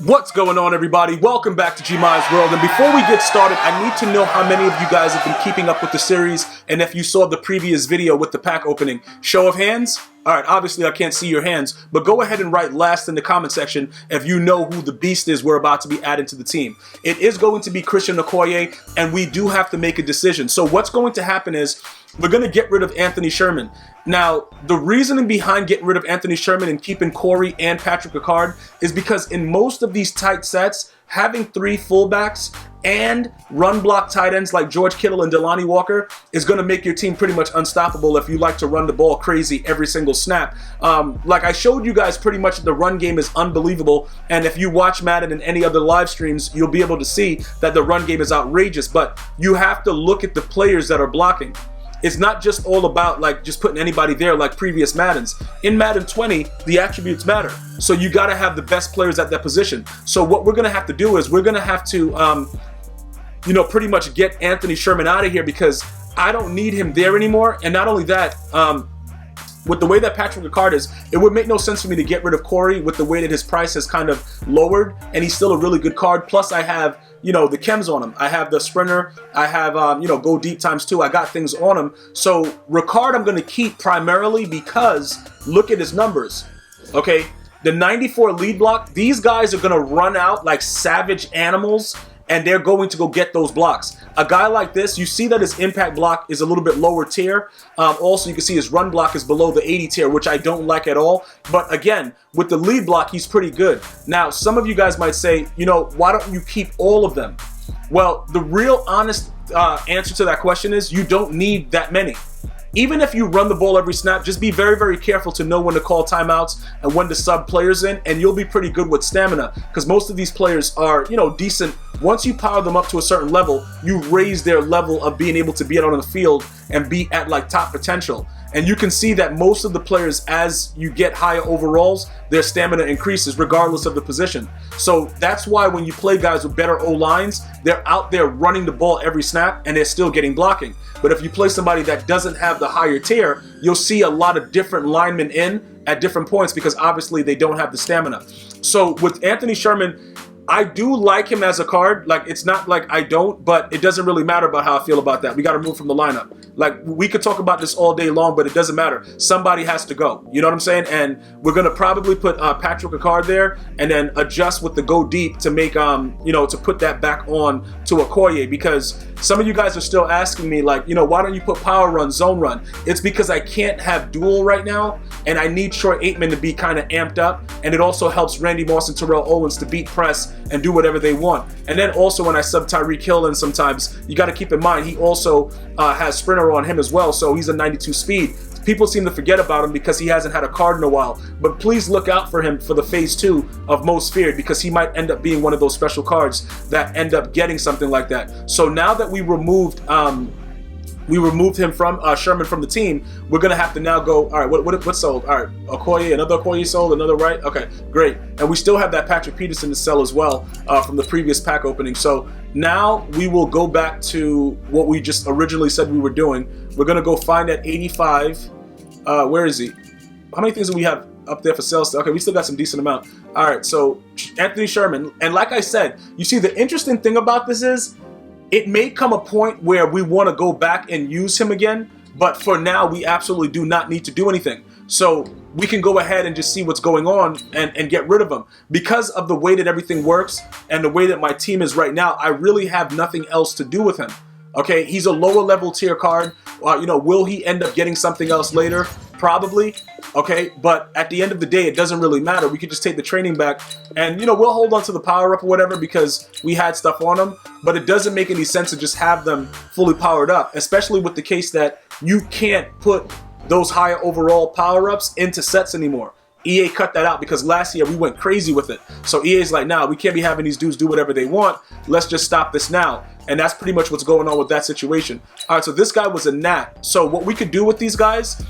What's going on, everybody? Welcome back to GmiasWorld. And before we get started, I need to know how many of you guys have been keeping up with the series, and if you saw the previous video with the pack opening. Show of hands? Alright, obviously I can't see your hands, but go ahead and write last in the comment section if you know who the beast is we're about to be adding to the team. It is going to be Christian Okoye, and we do have to make a decision. So what's going to happen is we're going to get rid of Anthony Sherman. Now, the reasoning behind getting rid of Anthony Sherman and keeping Corey and Patrick Ricard is because in most of these tight sets, having three fullbacks and run block tight ends like George Kittle and Delanie Walker is going to make your team pretty much unstoppable if you like to run the ball crazy every single snap. Like I showed you guys, pretty much the run game is unbelievable, and if you watch Madden and any other live streams, you'll be able to see that the run game is outrageous, but you have to look at the players that are blocking. It's not just all about like just putting anybody there like previous Maddens. In Madden 20, the attributes matter. So you got to have the best players at that position. So what we're going to have to do is we're going to have to, pretty much get Anthony Sherman out of here because I don't need him there anymore. And not only that, with the way that Patrick Ricard is, it would make no sense for me to get rid of Corey with the way that his price has kind of lowered, and he's still a really good card. Plus I have, the chems on him. I have the sprinter. I have, go deep ×2. I got things on him. So Ricard I'm going to keep primarily because look at his numbers. Okay, the 94 lead block, these guys are going to run out like savage animals, and they're going to go get those blocks. A guy like this, you see that his impact block is a little bit lower tier. Also, you can see his run block is below the 80 tier, which I don't like at all. But again, with the lead block, he's pretty good. Now, some of you guys might say, why don't you keep all of them? Well, the real honest answer to that question is you don't need that many. Even if you run the ball every snap, just be very, very careful to know when to call timeouts and when to sub players in, and you'll be pretty good with stamina because most of these players are, decent. Once you power them up to a certain level, you raise their level of being able to be out on the field and be at like top potential. And you can see that most of the players, as you get higher overalls, their stamina increases regardless of the position. So that's why when you play guys with better O-lines, they're out there running the ball every snap and they're still getting blocking. But if you play somebody that doesn't have the higher tier, you'll see a lot of different linemen in at different points because obviously they don't have the stamina. So with Anthony Sherman, I do like him as a card. Like, it's not like I don't, but it doesn't really matter about how I feel about that. We got to move from the lineup. Like, we could talk about this all day long, but it doesn't matter. Somebody has to go. You know what I'm saying? And we're going to probably put Patrick Ricard there and then adjust with the go deep to make, to put that back on to Okoye, because some of you guys are still asking me, like, why don't you put power run, zone run? It's because I can't have dual right now, and I need Troy Aikman to be kind of amped up, and it also helps Randy Moss and Terrell Owens to beat press and do whatever they want. And then also when I sub Tyreek Hill in sometimes, you got to keep in mind he also has sprinter on him as well, so he's a 92 speed. People seem to forget about him because he hasn't had a card in a while, but please look out for him for the phase 2 of Most Feared because he might end up being one of those special cards that end up getting something like that. So now that we removed him from Sherman from the team, we're gonna have to now go. All right, what sold? All right, Okoye, another Okoye sold, another right. Okay, great. And we still have that Patrick Peterson to sell as well from the previous pack opening. So now we will go back to what we just originally said we were doing. We're gonna go find that 85. Where is he? How many things do we have up there for sales? Okay, we still got some decent amount. All right, so Anthony Sherman, and like I said, you see the interesting thing about this is, it may come a point where we want to go back and use him again, but for now, we absolutely do not need to do anything. So we can go ahead and just see what's going on and get rid of him. Because of the way that everything works and the way that my team is right now, I really have nothing else to do with him. Okay, he's a lower level tier card. Will he end up getting something else later? Probably. Okay, but at the end of the day, it doesn't really matter. We could just take the training back and, we'll hold on to the power up or whatever because we had stuff on them, but it doesn't make any sense to just have them fully powered up, especially with the case that you can't put those higher overall power ups into sets anymore. EA cut that out because last year we went crazy with it. So EA's like, nah, we can't be having these dudes do whatever they want. Let's just stop this now. And that's pretty much what's going on with that situation. All right, so this guy was a Nat. So what we could do with these guys,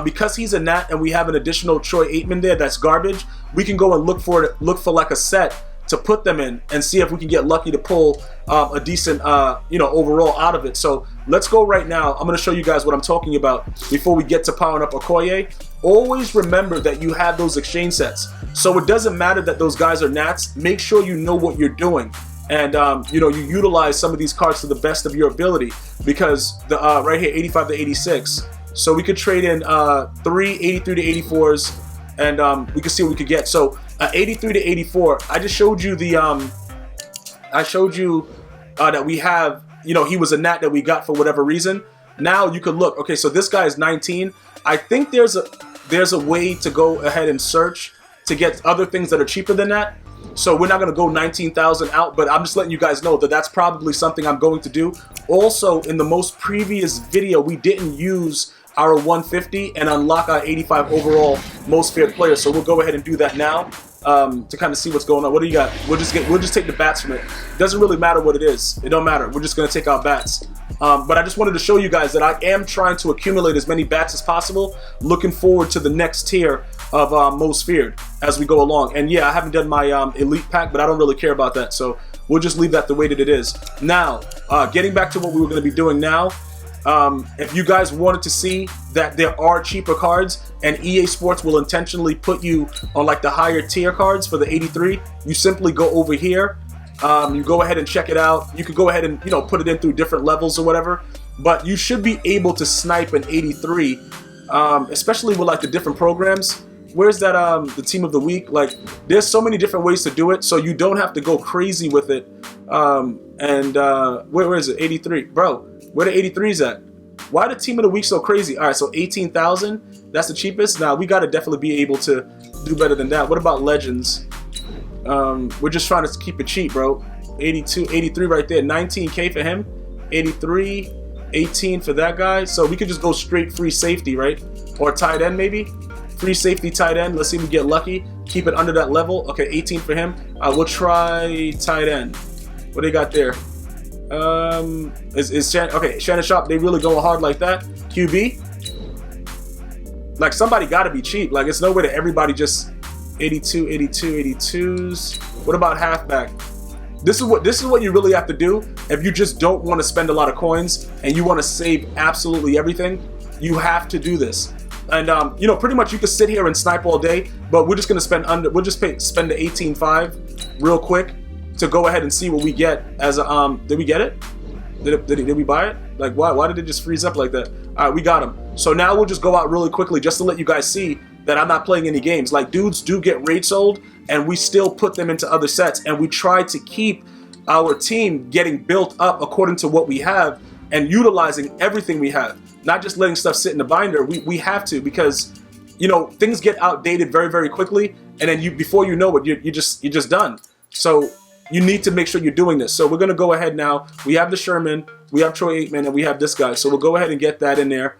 because he's a Nat and we have an additional Troy Aikman there that's garbage, we can go and look for like a set to put them in and see if we can get lucky to pull a decent, overall out of it. So let's go right now. I'm going to show you guys what I'm talking about before we get to powering up Okoye. Always remember that you have those exchange sets. So it doesn't matter that those guys are nats. Make sure you know what you're doing. And you know, you utilize some of these cards to the best of your ability, because the right here, 85 to 86. So we could trade in 3 83 to 84s, and we could see what we could get. So 83 to 84. I just showed you the that we have. You know, he was a nat that we got for whatever reason. Now you could look. Okay, so this guy is 19. I think there's a way to go ahead and search to get other things that are cheaper than that. So we're not going to go 19,000 out, but I'm just letting you guys know that that's probably something I'm going to do. Also, in the most previous video, we didn't use our 150 and unlock our 85 overall most feared player. So we'll go ahead and do that now to kind of see what's going on. What do you got? We'll just take the bats from it. It doesn't really matter what it is. It don't matter. We're just going to take out bats. But I just wanted to show you guys that I am trying to accumulate as many bats as possible. Looking forward to the next tier of most feared as we go along. And yeah, I haven't done my elite pack, but I don't really care about that. So we'll just leave that the way that it is. Now, getting back to what we were going to be doing now. If you guys wanted to see that there are cheaper cards, and EA Sports will intentionally put you on like the higher tier cards for the 83, you simply go over here. You go ahead and check it out. You could go ahead and, you know, put it in through different levels or whatever, but you should be able to snipe an 83, especially with like the different programs. Where's that the team of the week? Like, there's so many different ways to do it, so you don't have to go crazy with it. Where is it? 83, bro. Where the 83s at? Why the team of the week so crazy? All right, so 18,000. That's the cheapest. Now we gotta definitely be able to do better than that. What about legends? We're just trying to keep it cheap, bro. 82, 83 right there. 19K for him. 83, 18 for that guy. So we could just go straight free safety, right? Or tight end maybe. Free safety tight end. Let's see if we get lucky. Keep it under that level. Okay, 18 for him. We'll try tight end. What they got there? Okay, Shannon Sharp, they really going hard like that? QB? Like, somebody got to be cheap. Like, it's no way that everybody just 82, 82, 82s. What about halfback? This is what you really have to do if you just don't want to spend a lot of coins and you want to save absolutely everything. You have to do this. And you know, pretty much you could sit here and snipe all day, but we're just gonna spend the 18.5 real quick to go ahead and see what we get as a did we get it? Did we buy it? Like, why did it just freeze up like that? All right, we got him. So now we'll just go out really quickly just to let you guys see that I'm not playing any games. Like, dudes do get raid sold, and we still put them into other sets, and we try to keep our team getting built up according to what we have and utilizing everything we have, not just letting stuff sit in the binder. We have to, because, you know, things get outdated very, very quickly, and then before you know it, you're just done. So you need to make sure you're doing this. So we're gonna go ahead now. We have the Sherman, we have Troy Aikman, and we have this guy. So we'll go ahead and get that in there.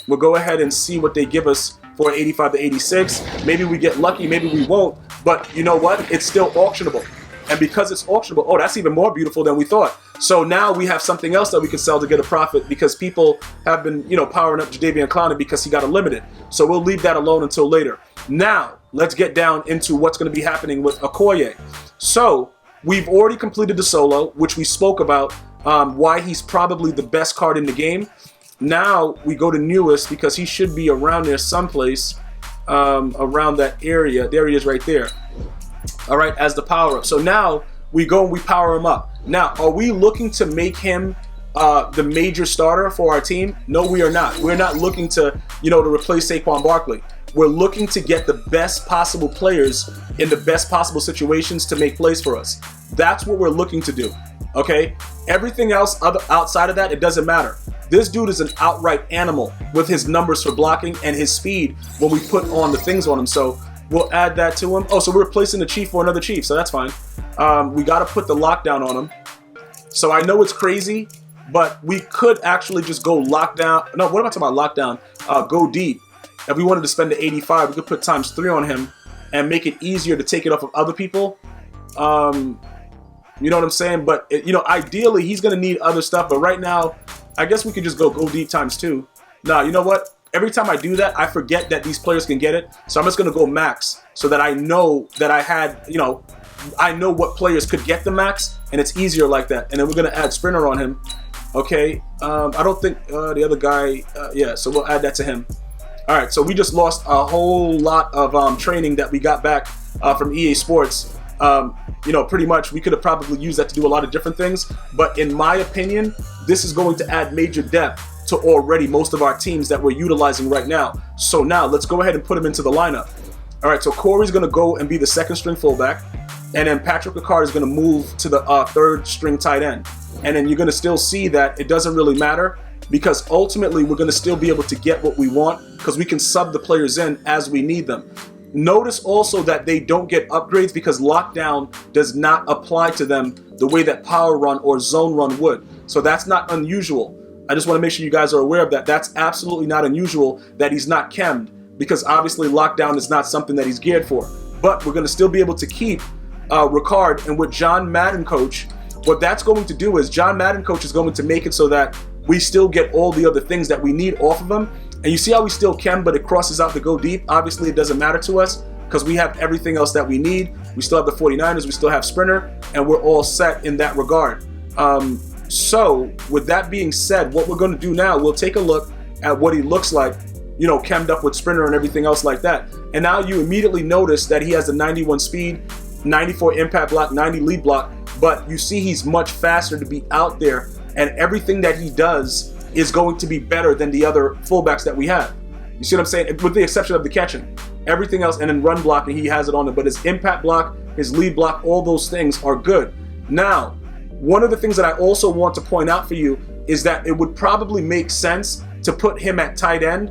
We'll go ahead and see what they give us for 85 to 86. Maybe we get lucky, maybe we won't. But you know what? It's still auctionable. And because it's auctionable, oh, that's even more beautiful than we thought. So now we have something else that we can sell to get a profit, because people have been, you know, powering up Jadeveon Clowney because he got a limited. So we'll leave that alone until later. Now, let's get down into what's going to be happening with Okoye. So we've already completed the solo, which we spoke about, why he's probably the best card in the game. Now we go to newest, because he should be around there someplace, around that area. There he is right there. All right, as the power up. So now we go and we power him up. Now, are we looking to make him the major starter for our team? No, we are not. We're not looking to, you know, to replace Saquon Barkley. We're looking to get the best possible players in the best possible situations to make plays for us. That's what we're looking to do. Okay? Everything else outside of that, it doesn't matter. This dude is an outright animal with his numbers for blocking and his speed when we put on the things on him. So we'll add that to him. Oh, so we're replacing the Chief for another Chief, so that's fine. We got to put the lockdown on him. So I know it's crazy, but we could actually just go lockdown. No, what am I talking about lockdown? Go deep. If we wanted to spend the 85, we could put ×3 on him and make it easier to take it off of other people. You know what I'm saying? But, you know, ideally, he's going to need other stuff. But right now, I guess we could just go deep ×2. Nah, you know what? Every time I do that, I forget that these players can get it. So I'm just going to go max so that I know that I had, you know, I know what players could get the max, and it's easier like that. And then we're going to add Sprinter on him. Okay. I don't think the other guy, yeah, so we'll add that to him. All right, so we just lost a whole lot of training that we got back from EA Sports. You know, pretty much we could have probably used that to do a lot of different things, but in my opinion, this is going to add major depth to already most of our teams that we're utilizing right now. So now let's go ahead and put him into the lineup. All right, so Corey's going to go and be the second string fullback, and then Patrick Ricard is going to move to the third string tight end. And then you're going to still see that it doesn't really matter, because ultimately we're going to still be able to get what we want because we can sub the players in as we need them. Notice also that they don't get upgrades because lockdown does not apply to them the way that power run or zone run would. So that's not unusual. I just want to make sure you guys are aware of that. That's absolutely not unusual that he's not chemmed, because obviously lockdown is not something that he's geared for. But we're going to still be able to keep Ricard, and with John Madden Coach, what that's going to do is John Madden Coach is going to make it so that we still get all the other things that we need off of him. And you see how we still can, but it crosses out to go deep. Obviously, it doesn't matter to us because we have everything else that we need. We still have the 49ers, we still have Sprinter, and we're all set in that regard. So with that being said, what we're going to do now, we'll take a look at what he looks like, you know, chemmed up with Sprinter and everything else like that. And now you immediately notice that he has a 91 speed, 94 impact block, 90 lead block, but you see he's much faster to be out there, and everything that he does is going to be better than the other fullbacks that we have. You see what I'm saying? With the exception of the catching. Everything else, and then run blocking, he has it on it, but his impact block, his lead block, all those things are good. Now, one of the things that I also want to point out for you is that it would probably make sense to put him at tight end,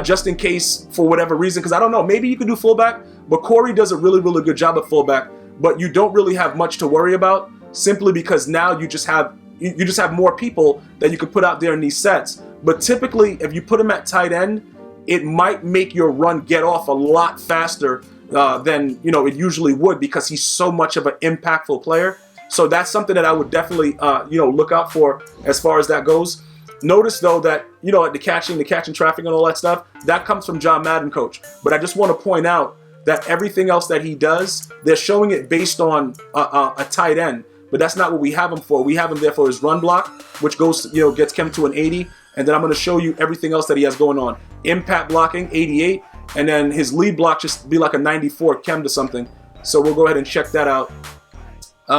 just in case for whatever reason, because I don't know, maybe you could do fullback, but Corey does a really, really good job at fullback, but you don't really have much to worry about simply because now you just have more people that you could put out there in these sets. But typically, if you put him at tight end, it might make your run get off a lot faster than it usually would, because he's so much of an impactful player. So that's something that I would definitely look out for as far as that goes. Notice though that the catching traffic and all that stuff, that comes from John Madden Coach. But I just want to point out that everything else that he does, they're showing it based on a tight end. But that's not what we have him for. We have him there for his run block, which goes, gets him to an 80. And then I'm going to show you everything else that he has going on. Impact blocking, 88. And then his lead block just be like a 94 chem to something. So we'll go ahead and check that out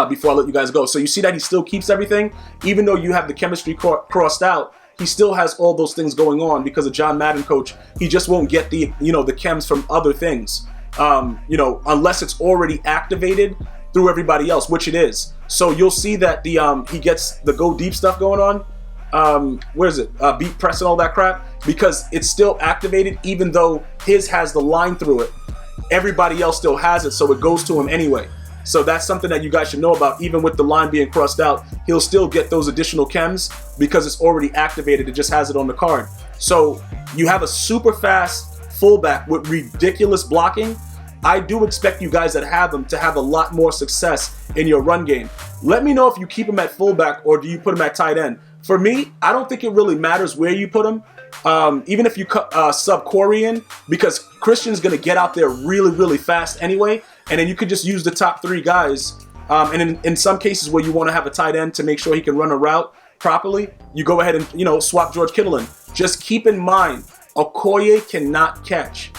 before I let you guys go. So you see that he still keeps everything. Even though you have the chemistry crossed out, he still has all those things going on because of John Madden Coach. He just won't get the chems from other things, unless it's already activated through everybody else, which it is. So you'll see that he gets the go deep stuff going on. Where is it? Beat press and all that crap, because it's still activated even though his has the line through it. Everybody else still has it, so it goes to him anyway. So that's something that you guys should know about. Even with the line being crossed out, he'll still get those additional chems because it's already activated. It just has it on the card. So you have a super fast fullback with ridiculous blocking. I do expect you guys that have him to have a lot more success in your run game. Let me know if you keep him at fullback or do you put him at tight end. For me, I don't think it really matters where you put him, even if you sub Corey in, because Christian's going to get out there really, really fast anyway, and then you could just use the top three guys. And in some cases where you want to have a tight end to make sure he can run a route properly, you go ahead and swap George Kittle in. Just keep in mind, Okoye cannot catch,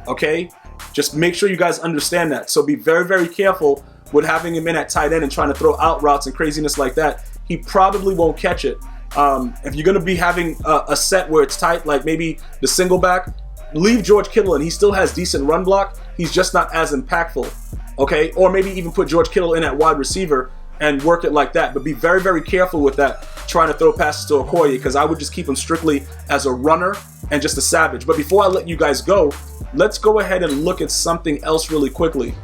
okay? Just make sure you guys understand that. So be very, very careful with having him in at tight end and trying to throw out routes and craziness like that. He probably won't catch it. If you're going to be having a set where it's tight, like maybe the single back, leave George Kittle in. He still has decent run block. He's just not as impactful, okay? Or maybe even put George Kittle in at wide receiver and work it like that. But be very, very careful with that, trying to throw passes to Okoye, because I would just keep him strictly as a runner and just a savage. But before I let you guys go, let's go ahead and look at something else really quickly.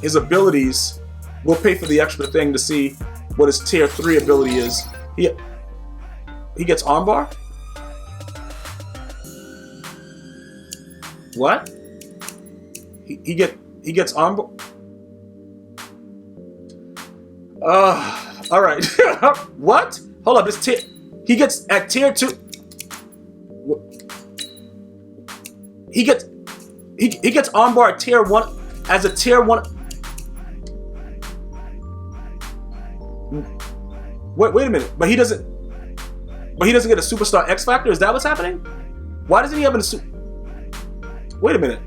His abilities, we'll pay for the extra thing to see what his tier 3 ability is. He gets armbar? What? He gets armbar? All right. What? Hold up, this tier, he gets at tier 2. He gets armbar at tier 1 as a tier 1. Wait a minute. But he doesn't get a superstar X Factor? Is that what's happening? Why doesn't he have a... Wait a minute.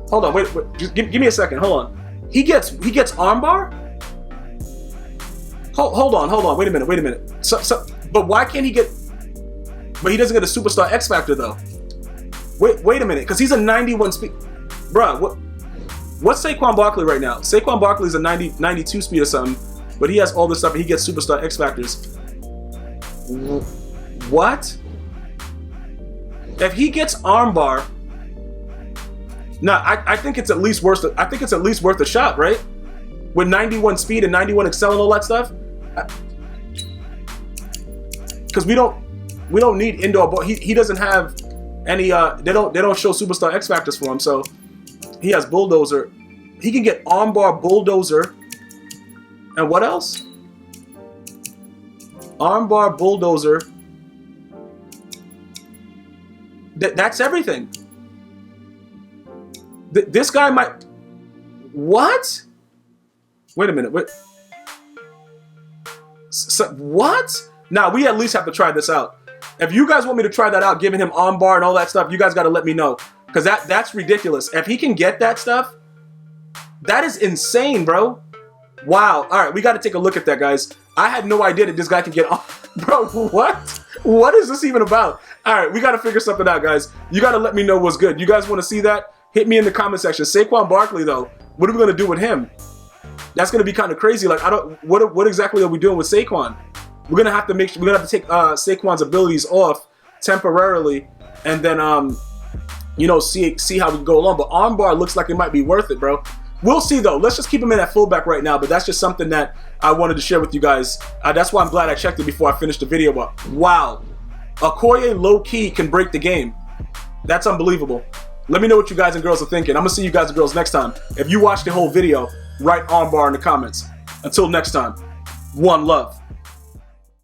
Hold on, wait. Just give me a second. Hold on. He gets armbar? Hold on. Wait a minute. But why can't he get... But he doesn't get a Superstar X Factor, though. Wait a minute, because he's a 91 speed. Bruh, what's Saquon Barkley right now? Saquon Barkley's a 92 speed or something, but he has all this stuff and he gets Superstar X Factors. What? If he gets armbar... Nah, I think it's at least worth it. I think it's at least worth a shot, right? With 91 speed and 91 excel and all that stuff. Because we don't need indoor ball. He doesn't have any. They don't show Superstar X Factors for him. So he has bulldozer. He can get armbar, bulldozer, and what else? Armbar, bulldozer. That's everything. This guy might... What? Wait a minute. What? Now, we at least have to try this out. If you guys want me to try that out, giving him armbar and all that stuff, you guys got to let me know. Because that's ridiculous. If he can get that stuff, that is insane, bro. Wow. All right, we got to take a look at that, guys. I had no idea that this guy can get... Bro, what? What is this even about? All right, we got to figure something out, guys. You got to let me know what's good. You guys want to see that? Hit me in the comment section. Saquon Barkley, though, what are we going to do with him? That's going to be kind of crazy. Like, what exactly are we doing with Saquon? We're going to have to make sure, we're going to have to take Saquon's abilities off temporarily and then, you know, see how we go along. But armbar looks like it might be worth it, bro. We'll see, though. Let's just keep him in at fullback right now, but that's just something that I wanted to share with you guys. That's why I'm glad I checked it before I finished the video. But wow, Okoye low-key can break the game. That's unbelievable. Let me know what you guys and girls are thinking. I'm going to see you guys and girls next time. If you watched the whole video, write armbar in the comments. Until next time, one love.